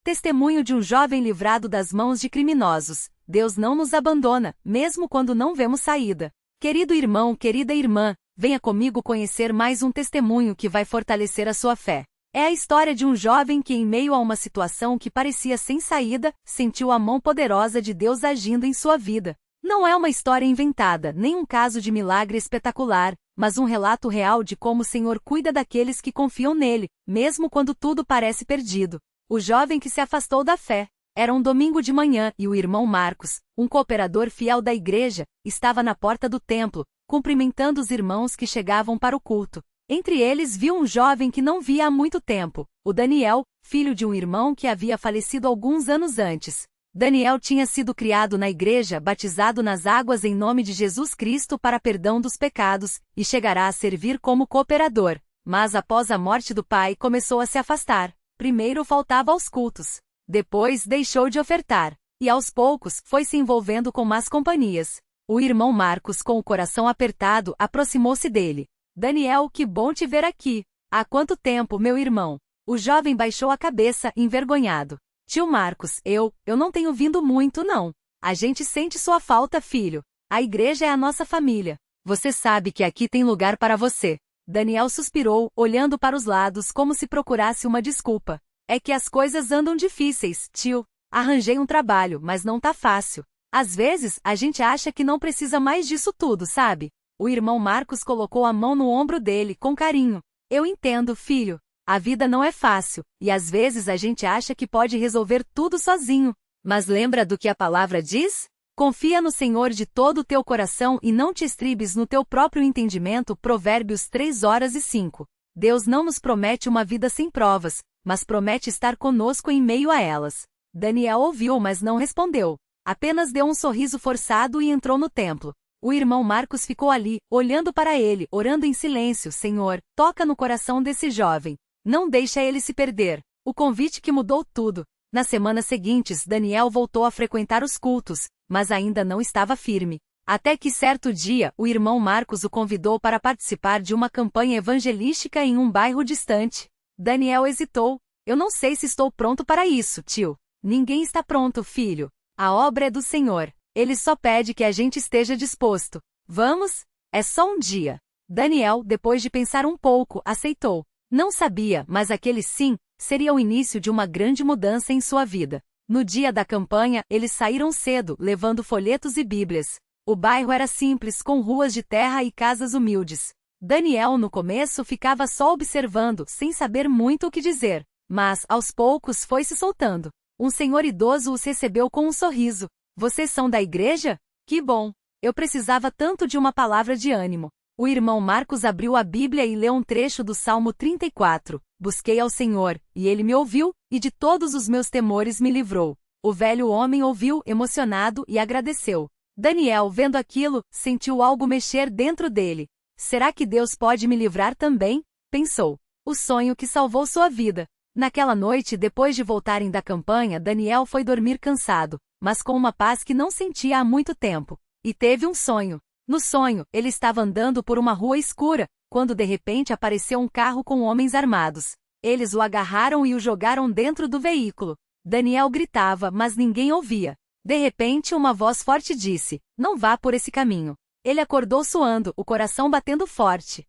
Testemunho de um jovem livrado das mãos de criminosos. Deus não nos abandona, mesmo quando não vemos saída. Querido irmão, querida irmã, venha comigo conhecer mais um testemunho que vai fortalecer a sua fé. É a história de um jovem que, em meio a uma situação que parecia sem saída, sentiu a mão poderosa de Deus agindo em sua vida. Não é uma história inventada, nem um caso de milagre espetacular, mas um relato real de como o Senhor cuida daqueles que confiam nele, mesmo quando tudo parece perdido. O jovem que se afastou da fé. Era um domingo de manhã e o irmão Marcos, um cooperador fiel da igreja, estava na porta do templo, cumprimentando os irmãos que chegavam para o culto. Entre eles viu um jovem que não via há muito tempo, o Daniel, filho de um irmão que havia falecido alguns anos antes. Daniel tinha sido criado na igreja, batizado nas águas em nome de Jesus Cristo para perdão dos pecados, e chegará a servir como cooperador. Mas após a morte do pai começou a se afastar. Primeiro faltava aos cultos. Depois deixou de ofertar. E aos poucos foi se envolvendo com más companhias. O irmão Marcos, com o coração apertado, aproximou-se dele. Daniel, que bom te ver aqui. Há quanto tempo, meu irmão? O jovem baixou a cabeça, envergonhado. Tio Marcos, eu não tenho vindo muito não. A gente sente sua falta, filho. A igreja é a nossa família. Você sabe que aqui tem lugar para você. Daniel suspirou, olhando para os lados como se procurasse uma desculpa. É que as coisas andam difíceis, tio. Arranjei um trabalho, mas não tá fácil. Às vezes, a gente acha que não precisa mais disso tudo, sabe? O irmão Marcos colocou a mão no ombro dele, com carinho. Eu entendo, filho. A vida não é fácil, e às vezes a gente acha que pode resolver tudo sozinho. Mas lembra do que a palavra diz? Confia no Senhor de todo o teu coração e não te estribes no teu próprio entendimento. Provérbios 3:5. Deus não nos promete uma vida sem provas, mas promete estar conosco em meio a elas. Daniel ouviu, mas não respondeu. Apenas deu um sorriso forçado e entrou no templo. O irmão Marcos ficou ali, olhando para ele, orando em silêncio. Senhor, toca no coração desse jovem. Não deixa ele se perder. O convite que mudou tudo. Nas semanas seguintes, Daniel voltou a frequentar os cultos, mas ainda não estava firme. Até que certo dia, o irmão Marcos o convidou para participar de uma campanha evangelística em um bairro distante. Daniel hesitou. Eu não sei se estou pronto para isso, tio. Ninguém está pronto, filho. A obra é do Senhor. Ele só pede que a gente esteja disposto. Vamos? É só um dia. Daniel, depois de pensar um pouco, aceitou. Não sabia, mas aquele sim seria o início de uma grande mudança em sua vida. No dia da campanha, eles saíram cedo, levando folhetos e bíblias. O bairro era simples, com ruas de terra e casas humildes. Daniel, no começo, ficava só observando, sem saber muito o que dizer. Mas, aos poucos, foi se soltando. Um senhor idoso os recebeu com um sorriso. Vocês são da igreja? Que bom! Eu precisava tanto de uma palavra de ânimo. O irmão Marcos abriu a Bíblia e leu um trecho do Salmo 34. Busquei ao Senhor, e ele me ouviu, e de todos os meus temores me livrou. O velho homem ouviu, emocionado, e agradeceu. Daniel, vendo aquilo, sentiu algo mexer dentro dele. Será que Deus pode me livrar também? Pensou. O sonho que salvou sua vida. Naquela noite, depois de voltarem da campanha, Daniel foi dormir cansado, mas com uma paz que não sentia há muito tempo. E teve um sonho. No sonho, ele estava andando por uma rua escura, quando de repente apareceu um carro com homens armados. Eles o agarraram e o jogaram dentro do veículo. Daniel gritava, mas ninguém ouvia. De repente, uma voz forte disse: não vá por esse caminho. Ele acordou suando, o coração batendo forte.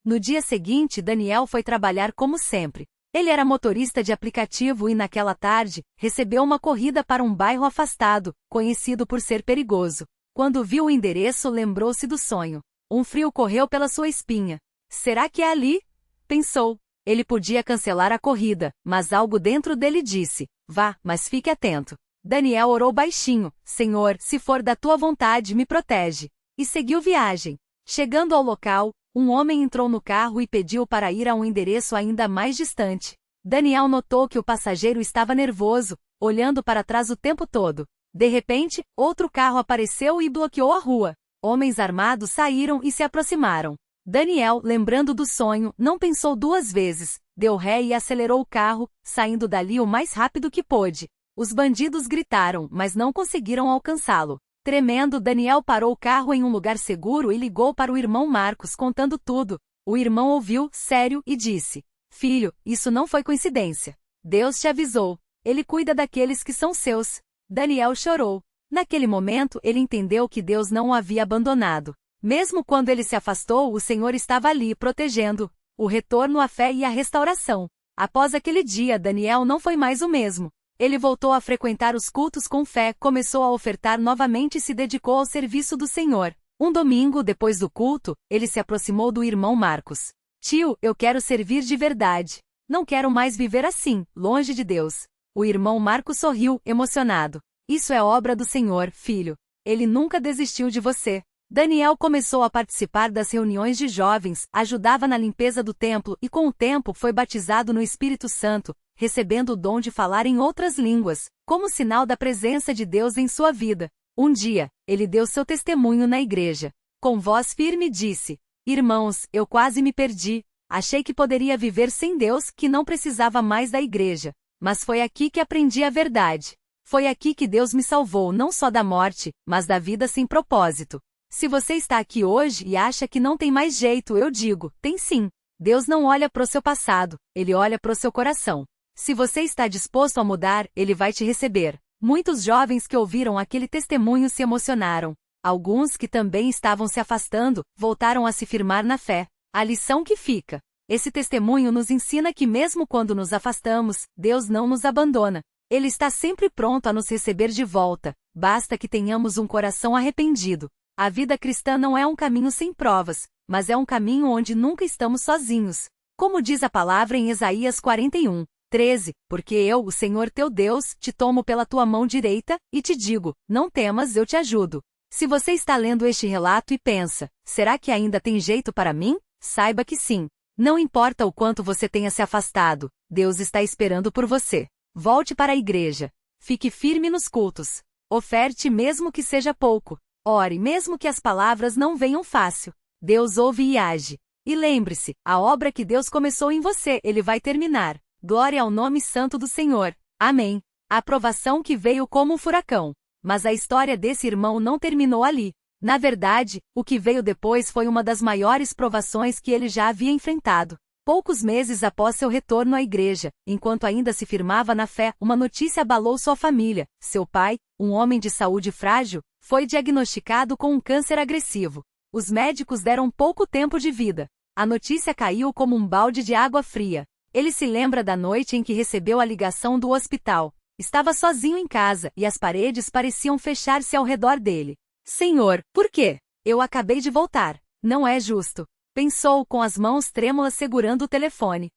No dia seguinte, Daniel foi trabalhar como sempre. Ele era motorista de aplicativo e naquela tarde, recebeu uma corrida para um bairro afastado, conhecido por ser perigoso. Quando viu o endereço, lembrou-se do sonho. Um frio correu pela sua espinha. Será que é ali? Pensou. Ele podia cancelar a corrida, mas algo dentro dele disse: vá, mas fique atento. Daniel orou baixinho: Senhor, se for da tua vontade, me protege. E seguiu viagem. Chegando ao local, um homem entrou no carro e pediu para ir a um endereço ainda mais distante. Daniel notou que o passageiro estava nervoso, olhando para trás o tempo todo. De repente, outro carro apareceu e bloqueou a rua. Homens armados saíram e se aproximaram. Daniel, lembrando do sonho, não pensou duas vezes, deu ré e acelerou o carro, saindo dali o mais rápido que pôde. Os bandidos gritaram, mas não conseguiram alcançá-lo. Tremendo, Daniel parou o carro em um lugar seguro e ligou para o irmão Marcos, contando tudo. O irmão ouviu, sério, e disse: Filho, isso não foi coincidência. Deus te avisou. Ele cuida daqueles que são seus. Daniel chorou. Naquele momento, ele entendeu que Deus não o havia abandonado. Mesmo quando ele se afastou, o Senhor estava ali, protegendo o retorno à fé e à restauração. Após aquele dia, Daniel não foi mais o mesmo. Ele voltou a frequentar os cultos com fé, começou a ofertar novamente e se dedicou ao serviço do Senhor. Um domingo, depois do culto, ele se aproximou do irmão Marcos. Tio, eu quero servir de verdade. Não quero mais viver assim, longe de Deus. O irmão Marcos sorriu, emocionado. Isso é obra do Senhor, filho. Ele nunca desistiu de você. Daniel começou a participar das reuniões de jovens, ajudava na limpeza do templo e com o tempo foi batizado no Espírito Santo, recebendo o dom de falar em outras línguas, como sinal da presença de Deus em sua vida. Um dia, ele deu seu testemunho na igreja. Com voz firme disse: Irmãos, eu quase me perdi. Achei que poderia viver sem Deus, que não precisava mais da igreja. Mas foi aqui que aprendi a verdade. Foi aqui que Deus me salvou não só da morte, mas da vida sem propósito. Se você está aqui hoje e acha que não tem mais jeito, eu digo, tem sim. Deus não olha para o seu passado, Ele olha para o seu coração. Se você está disposto a mudar, Ele vai te receber. Muitos jovens que ouviram aquele testemunho se emocionaram. Alguns que também estavam se afastando, voltaram a se firmar na fé. A lição que fica. Esse testemunho nos ensina que mesmo quando nos afastamos, Deus não nos abandona. Ele está sempre pronto a nos receber de volta, basta que tenhamos um coração arrependido. A vida cristã não é um caminho sem provas, mas é um caminho onde nunca estamos sozinhos. Como diz a palavra em Isaías 41:13, porque eu, o Senhor teu Deus, te tomo pela tua mão direita, e te digo, não temas, eu te ajudo. Se você está lendo este relato e pensa, será que ainda tem jeito para mim? Saiba que sim. Não importa o quanto você tenha se afastado, Deus está esperando por você. Volte para a igreja. Fique firme nos cultos. Oferte mesmo que seja pouco. Ore mesmo que as palavras não venham fácil. Deus ouve e age. E lembre-se, a obra que Deus começou em você, Ele vai terminar. Glória ao nome santo do Senhor. Amém. A aprovação que veio como um furacão. Mas a história desse irmão não terminou ali. Na verdade, o que veio depois foi uma das maiores provações que ele já havia enfrentado. Poucos meses após seu retorno à igreja, enquanto ainda se firmava na fé, uma notícia abalou sua família. Seu pai, um homem de saúde frágil, foi diagnosticado com um câncer agressivo. Os médicos deram pouco tempo de vida. A notícia caiu como um balde de água fria. Ele se lembra da noite em que recebeu a ligação do hospital. Estava sozinho em casa e as paredes pareciam fechar-se ao redor dele. Senhor, por quê? Eu acabei de voltar. Não é justo. Pensou com as mãos trêmulas segurando o telefone.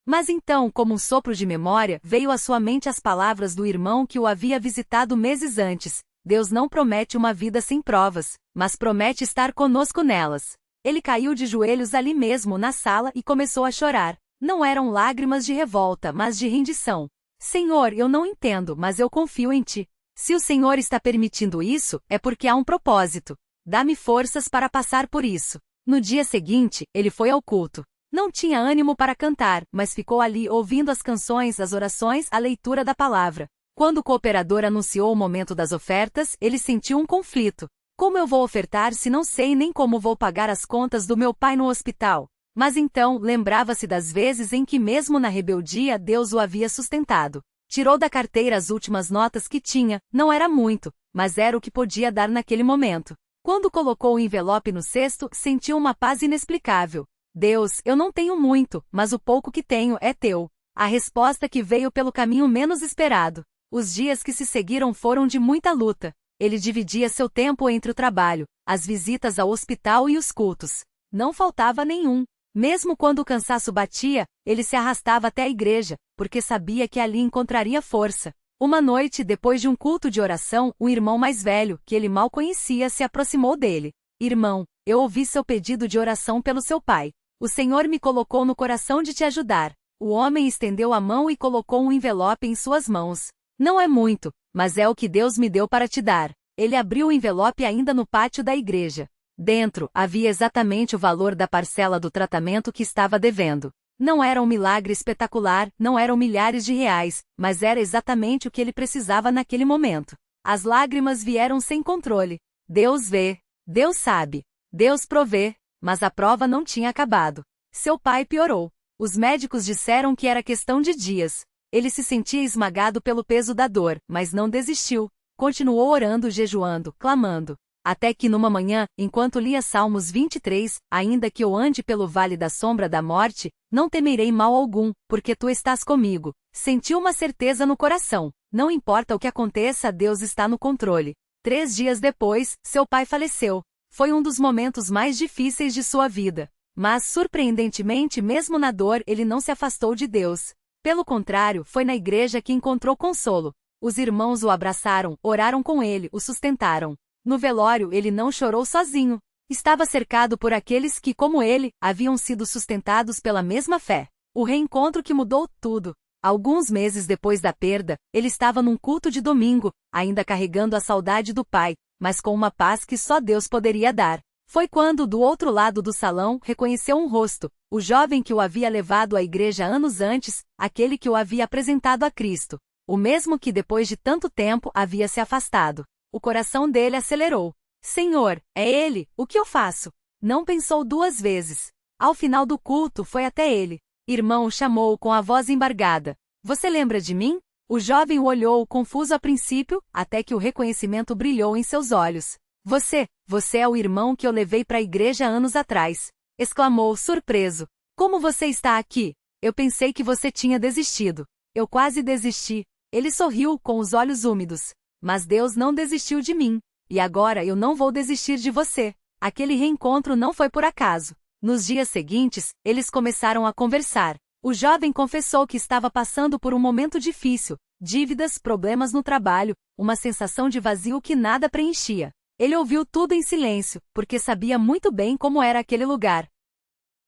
Mas então, como um sopro de memória, veio à sua mente as palavras do irmão que o havia visitado meses antes. Deus não promete uma vida sem provas, mas promete estar conosco nelas. Ele caiu de joelhos ali mesmo na sala e começou a chorar. Não eram lágrimas de revolta, mas de rendição. Senhor, eu não entendo, mas eu confio em Ti. Se o Senhor está permitindo isso, é porque há um propósito. Dá-me forças para passar por isso. No dia seguinte, ele foi ao culto. Não tinha ânimo para cantar, mas ficou ali ouvindo as canções, as orações, a leitura da palavra. Quando o cooperador anunciou o momento das ofertas, ele sentiu um conflito. Como eu vou ofertar se não sei nem como vou pagar as contas do meu pai no hospital? Mas então, lembrava-se das vezes em que mesmo na rebeldia Deus o havia sustentado. Tirou da carteira as últimas notas que tinha, não era muito, mas era o que podia dar naquele momento. Quando colocou o envelope no cesto, sentiu uma paz inexplicável. Deus, eu não tenho muito, mas o pouco que tenho é teu. A resposta que veio pelo caminho menos esperado. Os dias que se seguiram foram de muita luta. Ele dividia seu tempo entre o trabalho, as visitas ao hospital e os cultos. Não faltava nenhum. Mesmo quando o cansaço batia, ele se arrastava até a igreja, porque sabia que ali encontraria força. Uma noite, depois de um culto de oração, um irmão mais velho, que ele mal conhecia, se aproximou dele. Irmão, eu ouvi seu pedido de oração pelo seu pai. O Senhor me colocou no coração de te ajudar. O homem estendeu a mão e colocou um envelope em suas mãos. Não é muito, mas é o que Deus me deu para te dar. Ele abriu o envelope ainda no pátio da igreja. Dentro, havia exatamente o valor da parcela do tratamento que estava devendo. Não era um milagre espetacular, não eram milhares de reais, mas era exatamente o que ele precisava naquele momento. As lágrimas vieram sem controle. Deus vê, Deus sabe, Deus provê, mas a prova não tinha acabado. Seu pai piorou. Os médicos disseram que era questão de dias. Ele se sentia esmagado pelo peso da dor, mas não desistiu. Continuou orando, jejuando, clamando. Até que numa manhã, enquanto lia Salmos 23, ainda que eu ande pelo vale da sombra da morte, não temerei mal algum, porque tu estás comigo. Sentiu uma certeza no coração. Não importa o que aconteça, Deus está no controle. 3 dias depois, seu pai faleceu. Foi um dos momentos mais difíceis de sua vida. Mas, surpreendentemente, mesmo na dor, ele não se afastou de Deus. Pelo contrário, foi na igreja que encontrou consolo. Os irmãos o abraçaram, oraram com ele, o sustentaram. No velório, ele não chorou sozinho. Estava cercado por aqueles que, como ele, haviam sido sustentados pela mesma fé. O reencontro que mudou tudo. Alguns meses depois da perda, ele estava num culto de domingo, ainda carregando a saudade do pai, mas com uma paz que só Deus poderia dar. Foi quando, do outro lado do salão, reconheceu um rosto, o jovem que o havia levado à igreja anos antes, aquele que o havia apresentado a Cristo. O mesmo que depois de tanto tempo havia se afastado. O coração dele acelerou. Senhor, é ele, o que eu faço? Não pensou 2 vezes. Ao final do culto foi até ele. Irmão, chamou com a voz embargada. Você lembra de mim? O jovem o olhou confuso a princípio, até que o reconhecimento brilhou em seus olhos. Você é o irmão que eu levei para a igreja anos atrás. Exclamou, surpreso. Como você está aqui? Eu pensei que você tinha desistido. Eu quase desisti. Ele sorriu com os olhos úmidos. Mas Deus não desistiu de mim. E agora eu não vou desistir de você. Aquele reencontro não foi por acaso. Nos dias seguintes, eles começaram a conversar. O jovem confessou que estava passando por um momento difícil. Dívidas, problemas no trabalho, uma sensação de vazio que nada preenchia. Ele ouviu tudo em silêncio, porque sabia muito bem como era aquele lugar.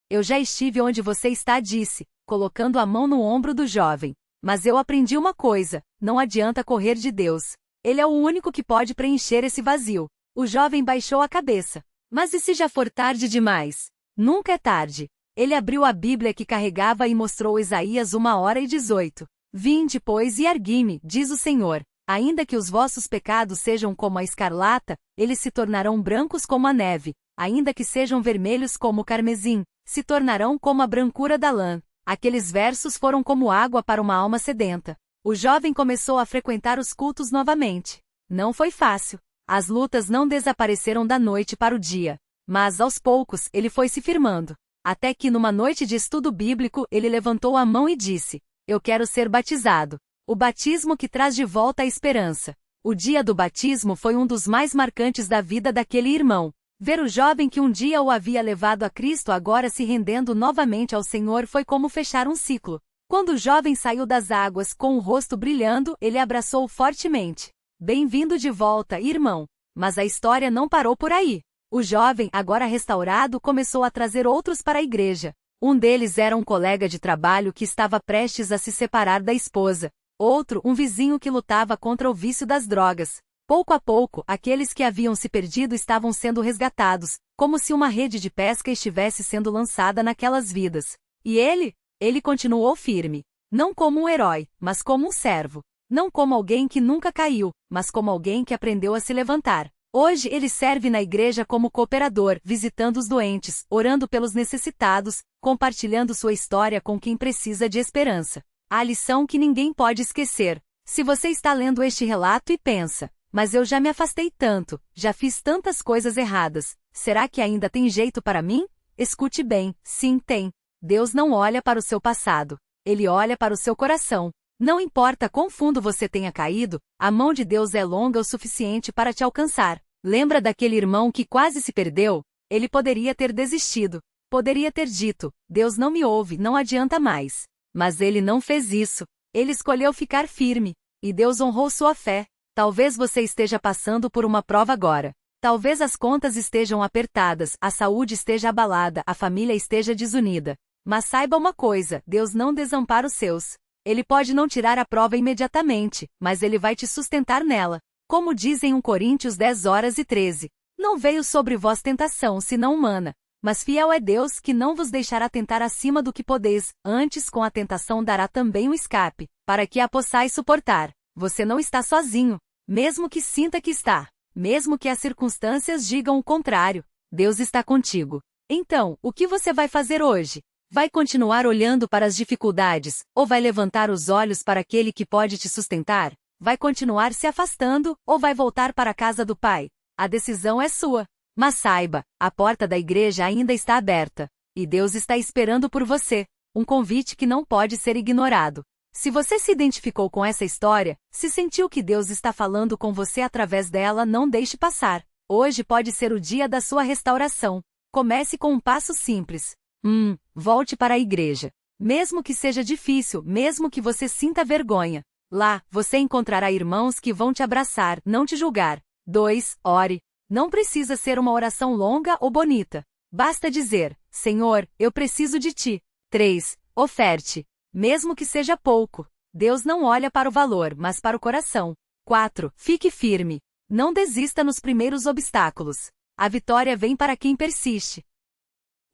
Eu já estive onde você está, disse, colocando a mão no ombro do jovem. Mas eu aprendi uma coisa, não adianta correr de Deus. Ele é o único que pode preencher esse vazio. O jovem baixou a cabeça. Mas e se já for tarde demais? Nunca é tarde. Ele abriu a Bíblia que carregava e mostrou Isaías 1:18. Vinde, pois, e ergui-me, diz o Senhor. Ainda que os vossos pecados sejam como a escarlata, eles se tornarão brancos como a neve. Ainda que sejam vermelhos como o carmesim, se tornarão como a brancura da lã. Aqueles versos foram como água para uma alma sedenta. O jovem começou a frequentar os cultos novamente. Não foi fácil. As lutas não desapareceram da noite para o dia. Mas, aos poucos, ele foi se firmando. Até que, numa noite de estudo bíblico, ele levantou a mão e disse: Eu quero ser batizado. O batismo que traz de volta a esperança. O dia do batismo foi um dos mais marcantes da vida daquele irmão. Ver o jovem que um dia o havia levado a Cristo agora se rendendo novamente ao Senhor foi como fechar um ciclo. Quando o jovem saiu das águas com o rosto brilhando, ele abraçou fortemente. Bem-vindo de volta, irmão. Mas a história não parou por aí. O jovem, agora restaurado, começou a trazer outros para a igreja. Um deles era um colega de trabalho que estava prestes a se separar da esposa. Outro, um vizinho que lutava contra o vício das drogas. Pouco a pouco, aqueles que haviam se perdido estavam sendo resgatados, como se uma rede de pesca estivesse sendo lançada naquelas vidas. E ele continuou firme. Não como um herói, mas como um servo. Não como alguém que nunca caiu, mas como alguém que aprendeu a se levantar. Hoje ele serve na igreja como cooperador, visitando os doentes, orando pelos necessitados, compartilhando sua história com quem precisa de esperança. A lição que ninguém pode esquecer. Se você está lendo este relato e pensa, mas eu já me afastei tanto, já fiz tantas coisas erradas, será que ainda tem jeito para mim? Escute bem, sim tem. Deus não olha para o seu passado, Ele olha para o seu coração. Não importa quão fundo você tenha caído, a mão de Deus é longa o suficiente para te alcançar. Lembra daquele irmão que quase se perdeu? Ele poderia ter desistido. Poderia ter dito: Deus não me ouve, não adianta mais. Mas ele não fez isso. Ele escolheu ficar firme. E Deus honrou sua fé. Talvez você esteja passando por uma prova agora. Talvez as contas estejam apertadas, a saúde esteja abalada, a família esteja desunida. Mas saiba uma coisa: Deus não desampara os seus. Ele pode não tirar a prova imediatamente, mas Ele vai te sustentar nela. Como diz em 1 Coríntios 10:13, não veio sobre vós tentação, senão humana. Mas fiel é Deus que não vos deixará tentar acima do que podeis, antes com a tentação dará também um escape, para que a possais suportar. Você não está sozinho, mesmo que sinta que está. Mesmo que as circunstâncias digam o contrário, Deus está contigo. Então, o que você vai fazer hoje? Vai continuar olhando para as dificuldades, ou vai levantar os olhos para aquele que pode te sustentar? Vai continuar se afastando, ou vai voltar para a casa do Pai? A decisão é sua. Mas saiba, a porta da igreja ainda está aberta. E Deus está esperando por você. Um convite que não pode ser ignorado. Se você se identificou com essa história, se sentiu que Deus está falando com você através dela, não deixe passar. Hoje pode ser o dia da sua restauração. Comece com um passo simples. Volte para a igreja. Mesmo que seja difícil, mesmo que você sinta vergonha. Lá, você encontrará irmãos que vão te abraçar, não te julgar. 2. Ore. Não precisa ser uma oração longa ou bonita. Basta dizer, Senhor, eu preciso de ti. 3. Oferte. Mesmo que seja pouco. Deus não olha para o valor, mas para o coração. 4. Fique firme. Não desista nos primeiros obstáculos. A vitória vem para quem persiste.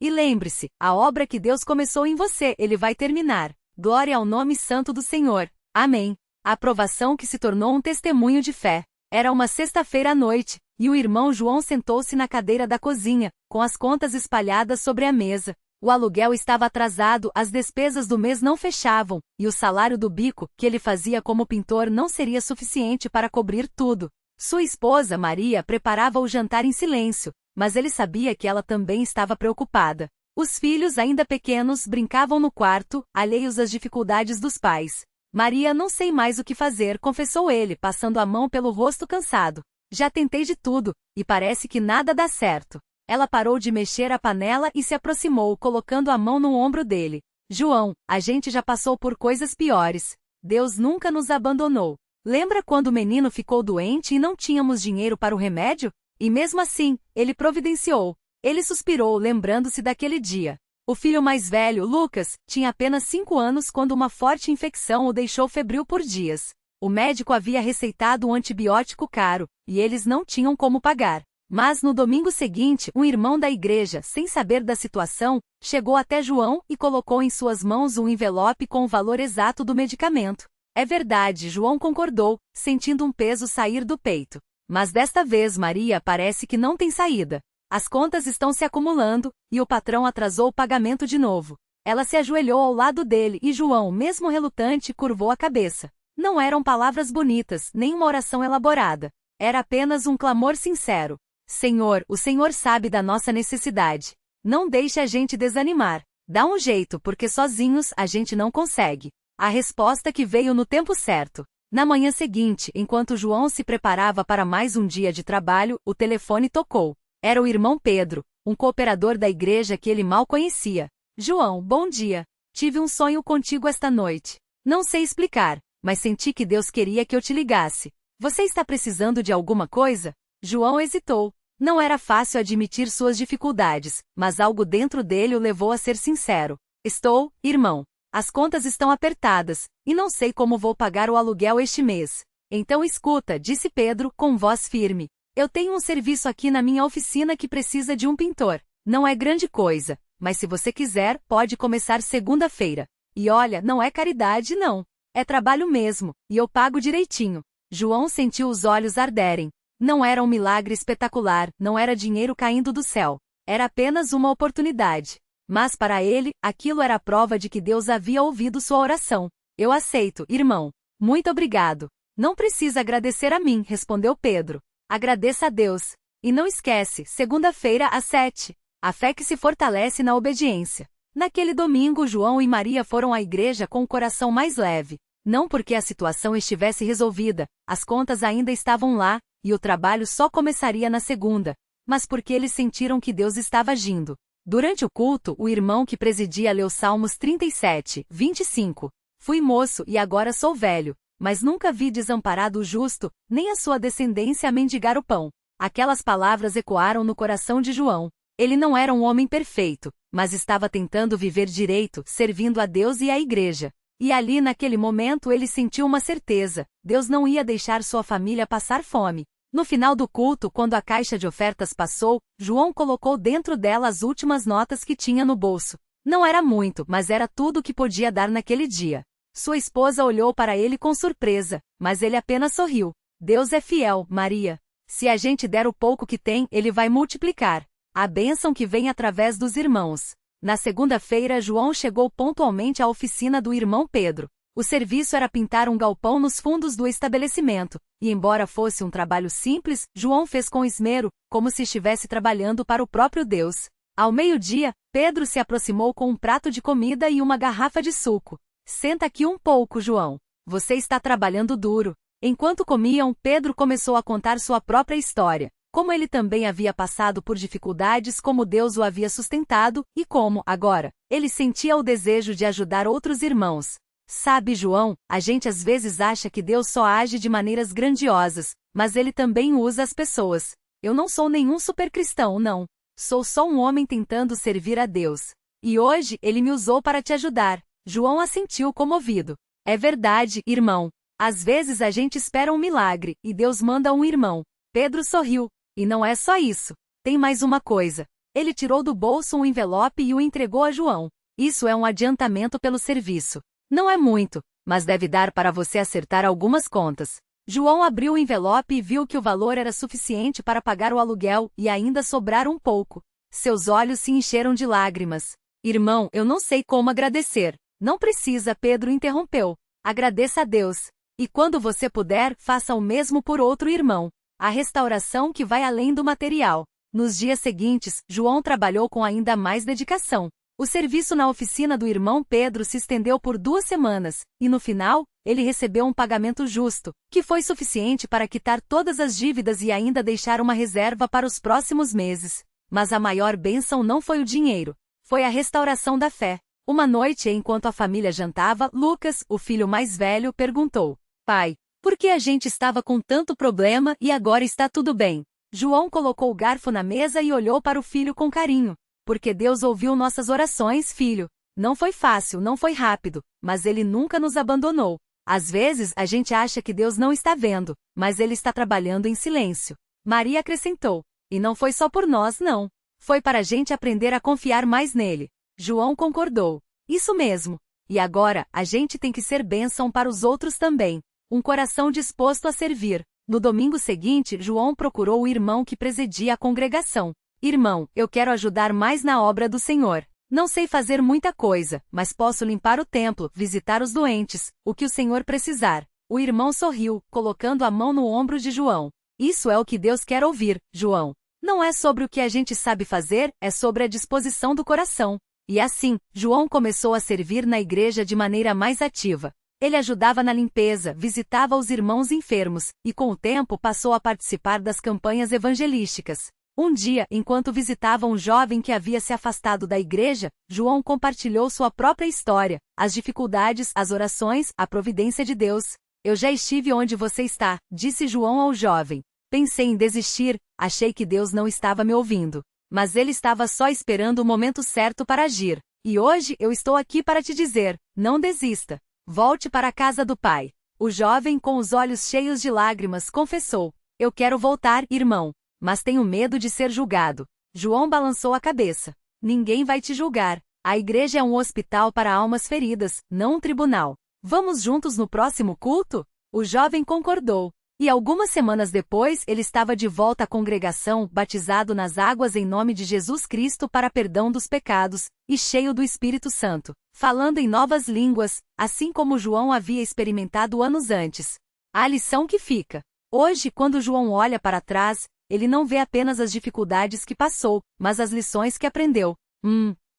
E lembre-se, a obra que Deus começou em você, Ele vai terminar. Glória ao nome santo do Senhor. Amém. A aprovação que se tornou um testemunho de fé. Era uma sexta-feira à noite, e o irmão João sentou-se na cadeira da cozinha, com as contas espalhadas sobre a mesa. O aluguel estava atrasado, as despesas do mês não fechavam, e o salário do bico, que ele fazia como pintor, não seria suficiente para cobrir tudo. Sua esposa, Maria, preparava o jantar em silêncio, mas ele sabia que ela também estava preocupada. Os filhos, ainda pequenos, brincavam no quarto, alheios às dificuldades dos pais. Maria, não sei mais o que fazer, confessou ele, passando a mão pelo rosto cansado. Já tentei de tudo, e parece que nada dá certo. Ela parou de mexer a panela e se aproximou, colocando a mão no ombro dele. João, a gente já passou por coisas piores. Deus nunca nos abandonou. Lembra quando o menino ficou doente e não tínhamos dinheiro para o remédio? E mesmo assim, ele providenciou. Ele suspirou, lembrando-se daquele dia. O filho mais velho, Lucas, tinha apenas 5 anos quando uma forte infecção o deixou febril por dias. O médico havia receitado um antibiótico caro, e eles não tinham como pagar. Mas no domingo seguinte, um irmão da igreja, sem saber da situação, chegou até João e colocou em suas mãos um envelope com o valor exato do medicamento. É verdade, João concordou, sentindo um peso sair do peito. Mas desta vez Maria parece que não tem saída. As contas estão se acumulando, e o patrão atrasou o pagamento de novo. Ela se ajoelhou ao lado dele e João, mesmo relutante, curvou a cabeça. Não eram palavras bonitas, nem uma oração elaborada. Era apenas um clamor sincero. Senhor, o Senhor sabe da nossa necessidade. Não deixe a gente desanimar. Dá um jeito, porque sozinhos a gente não consegue. A resposta que veio no tempo certo. Na manhã seguinte, enquanto João se preparava para mais um dia de trabalho, o telefone tocou. Era o irmão Pedro, um cooperador da igreja que ele mal conhecia. João, bom dia. Tive um sonho contigo esta noite. Não sei explicar, mas senti que Deus queria que eu te ligasse. Você está precisando de alguma coisa? João hesitou. Não era fácil admitir suas dificuldades, mas algo dentro dele o levou a ser sincero. Estou, irmão. As contas estão apertadas, e não sei como vou pagar o aluguel este mês. Então escuta, disse Pedro, com voz firme. Eu tenho um serviço aqui na minha oficina que precisa de um pintor. Não é grande coisa, mas se você quiser, pode começar segunda-feira. E olha, não é caridade não. É trabalho mesmo, e eu pago direitinho. João sentiu os olhos arderem. Não era um milagre espetacular, não era dinheiro caindo do céu. Era apenas uma oportunidade. Mas para ele, aquilo era a prova de que Deus havia ouvido sua oração. Eu aceito, irmão. Muito obrigado. Não precisa agradecer a mim, respondeu Pedro. Agradeça a Deus. E não esquece, segunda-feira às 7. A fé que se fortalece na obediência. Naquele domingo, João e Maria foram à igreja com o coração mais leve. Não porque a situação estivesse resolvida, as contas ainda estavam lá, e o trabalho só começaria na segunda, mas porque eles sentiram que Deus estava agindo. Durante o culto, o irmão que presidia leu Salmos 37, 25. Fui moço e agora sou velho, mas nunca vi desamparado o justo, nem a sua descendência a mendigar o pão. Aquelas palavras ecoaram no coração de João. Ele não era um homem perfeito, mas estava tentando viver direito, servindo a Deus e à igreja. E ali naquele momento ele sentiu uma certeza: Deus não ia deixar sua família passar fome. No final do culto, quando a caixa de ofertas passou, João colocou dentro dela as últimas notas que tinha no bolso. Não era muito, mas era tudo o que podia dar naquele dia. Sua esposa olhou para ele com surpresa, mas ele apenas sorriu. Deus é fiel, Maria. Se a gente der o pouco que tem, ele vai multiplicar. A bênção que vem através dos irmãos. Na segunda-feira, João chegou pontualmente à oficina do irmão Pedro. O serviço era pintar um galpão nos fundos do estabelecimento, e embora fosse um trabalho simples, João fez com esmero, como se estivesse trabalhando para o próprio Deus. Ao meio-dia, Pedro se aproximou com um prato de comida e uma garrafa de suco. Senta aqui um pouco, João. Você está trabalhando duro. Enquanto comiam, Pedro começou a contar sua própria história. Como ele também havia passado por dificuldades, como Deus o havia sustentado, e como, agora, ele sentia o desejo de ajudar outros irmãos. Sabe, João, a gente às vezes acha que Deus só age de maneiras grandiosas, mas ele também usa as pessoas. Eu não sou nenhum supercristão, não. Sou só um homem tentando servir a Deus. E hoje, ele me usou para te ajudar. João assentiu comovido. É verdade, irmão. Às vezes a gente espera um milagre, e Deus manda um irmão. Pedro sorriu. E não é só isso. Tem mais uma coisa. Ele tirou do bolso um envelope e o entregou a João. Isso é um adiantamento pelo serviço. Não é muito, mas deve dar para você acertar algumas contas. João abriu o envelope e viu que o valor era suficiente para pagar o aluguel e ainda sobrar um pouco. Seus olhos se encheram de lágrimas. Irmão, eu não sei como agradecer. Não precisa, Pedro interrompeu. Agradeça a Deus. E quando você puder, faça o mesmo por outro irmão. A restauração que vai além do material. Nos dias seguintes, João trabalhou com ainda mais dedicação. O serviço na oficina do irmão Pedro se estendeu por 2 semanas, e no final, ele recebeu um pagamento justo, que foi suficiente para quitar todas as dívidas e ainda deixar uma reserva para os próximos meses. Mas a maior bênção não foi o dinheiro, foi a restauração da fé. Uma noite, enquanto a família jantava, Lucas, o filho mais velho, perguntou: Pai, por que a gente estava com tanto problema e agora está tudo bem? João colocou o garfo na mesa e olhou para o filho com carinho. Porque Deus ouviu nossas orações, filho. Não foi fácil, não foi rápido, mas Ele nunca nos abandonou. Às vezes a gente acha que Deus não está vendo, mas Ele está trabalhando em silêncio. Maria acrescentou: E não foi só por nós, não. Foi para a gente aprender a confiar mais nele. João concordou. Isso mesmo. E agora, a gente tem que ser bênção para os outros também. Um coração disposto a servir. No domingo seguinte, João procurou o irmão que presidia a congregação. Irmão, eu quero ajudar mais na obra do Senhor. Não sei fazer muita coisa, mas posso limpar o templo, visitar os doentes, o que o Senhor precisar. O irmão sorriu, colocando a mão no ombro de João. Isso é o que Deus quer ouvir, João. Não é sobre o que a gente sabe fazer, é sobre a disposição do coração. E assim, João começou a servir na igreja de maneira mais ativa. Ele ajudava na limpeza, visitava os irmãos enfermos, e com o tempo passou a participar das campanhas evangelísticas. Um dia, enquanto visitava um jovem que havia se afastado da igreja, João compartilhou sua própria história, as dificuldades, as orações, a providência de Deus. Eu já estive onde você está, disse João ao jovem. Pensei em desistir, achei que Deus não estava me ouvindo. Mas Ele estava só esperando o momento certo para agir. E hoje eu estou aqui para te dizer, não desista. Volte para a casa do Pai. O jovem, com os olhos cheios de lágrimas, confessou: Eu quero voltar, irmão. Mas tenho medo de ser julgado. João balançou a cabeça. Ninguém vai te julgar. A igreja é um hospital para almas feridas, não um tribunal. Vamos juntos no próximo culto? O jovem concordou. E algumas semanas depois, ele estava de volta à congregação, batizado nas águas em nome de Jesus Cristo para perdão dos pecados, e cheio do Espírito Santo, falando em novas línguas, assim como João havia experimentado anos antes. A lição que fica. Hoje, quando João olha para trás, ele não vê apenas as dificuldades que passou, mas as lições que aprendeu.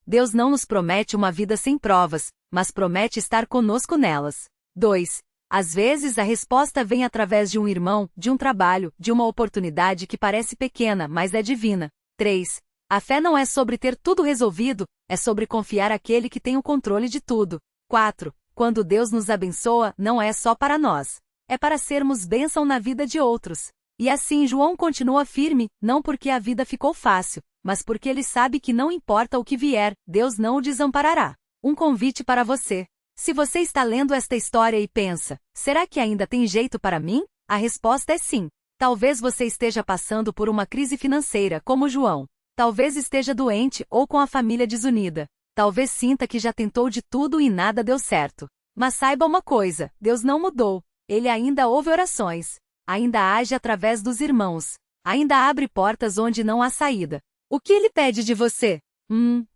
Deus não nos promete uma vida sem provas, mas promete estar conosco nelas. 2. Às vezes a resposta vem através de um irmão, de um trabalho, de uma oportunidade que parece pequena, mas é divina. 3. A fé não é sobre ter tudo resolvido, é sobre confiar àquele que tem o controle de tudo. 4. Quando Deus nos abençoa, não é só para nós. É para sermos bênção na vida de outros. E assim João continua firme, não porque a vida ficou fácil, mas porque ele sabe que não importa o que vier, Deus não o desamparará. Um convite para você. Se você está lendo esta história e pensa, será que ainda tem jeito para mim? A resposta é sim. Talvez você esteja passando por uma crise financeira, como João. Talvez esteja doente ou com a família desunida. Talvez sinta que já tentou de tudo e nada deu certo. Mas saiba uma coisa, Deus não mudou. Ele ainda ouve orações. Ainda age através dos irmãos. Ainda abre portas onde não há saída. O que Ele pede de você?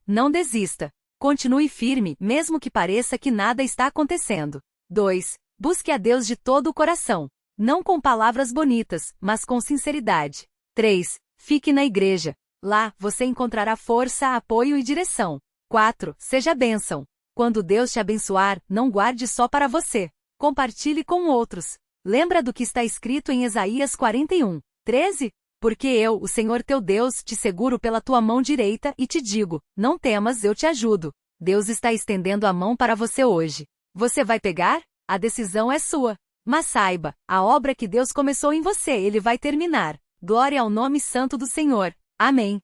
Não desista. Continue firme, mesmo que pareça que nada está acontecendo. 2. Busque a Deus de todo o coração. Não com palavras bonitas, mas com sinceridade. 3. Fique na igreja. Lá, você encontrará força, apoio e direção. 4. Seja bênção. Quando Deus te abençoar, não guarde só para você. Compartilhe com outros. Lembra do que está escrito em Isaías 41:13? Porque eu, o Senhor teu Deus, te seguro pela tua mão direita e te digo, não temas, eu te ajudo. Deus está estendendo a mão para você hoje. Você vai pegar? A decisão é sua. Mas saiba, a obra que Deus começou em você, Ele vai terminar. Glória ao nome santo do Senhor. Amém.